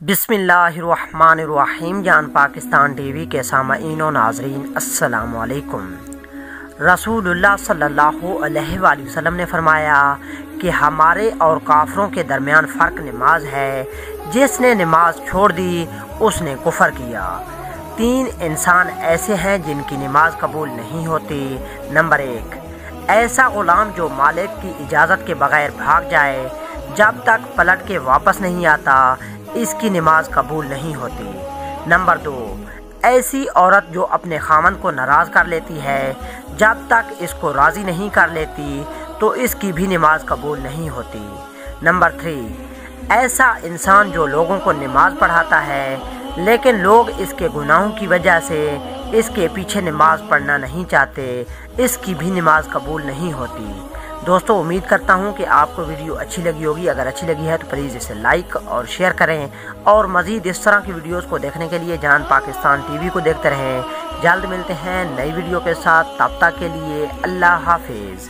बिस्मिल्लाहिर्रहमानिर्रहीम। जान पाकिस्तान टीवी के सामईन व नाज़रीन अस्सलामु अलैकुम। रसूलुल्लाह सल्लल्लाहु अलैहि वसल्लम ने फरमाया कि हमारे और काफरों के दरमियान फ़र्क नमाज है। जिसने नमाज छोड़ दी उसने कुफर किया। 3 इंसान ऐसे हैं जिनकी नमाज कबूल नहीं होती। नंबर 1, ऐसा ग़ुलाम जो मालिक की इजाज़त के बग़ैर भाग जाए, जब तक पलट के वापस नहीं आता, इसकी नमाज कबूल नहीं होती। नंबर 2, ऐसी औरत जो अपने खामन को नाराज़ कर लेती है, जब तक इसको राज़ी नहीं कर लेती तो इसकी भी नमाज कबूल नहीं होती। नंबर 3, ऐसा इंसान जो लोगों को नमाज पढ़ाता है लेकिन लोग इसके गुनाहों की वजह से इसके पीछे नमाज पढ़ना नहीं चाहते, इसकी भी नमाज कबूल नहीं होती। दोस्तों, उम्मीद करता हूं कि आपको वीडियो अच्छी लगी होगी। अगर अच्छी लगी है तो प्लीज़ इसे लाइक और शेयर करें और मज़ीद इस तरह की वीडियोस को देखने के लिए जान पाकिस्तान टीवी को देखते रहें। जल्द मिलते हैं नई वीडियो के साथ, तब तक के लिए अल्लाह हाफिज़।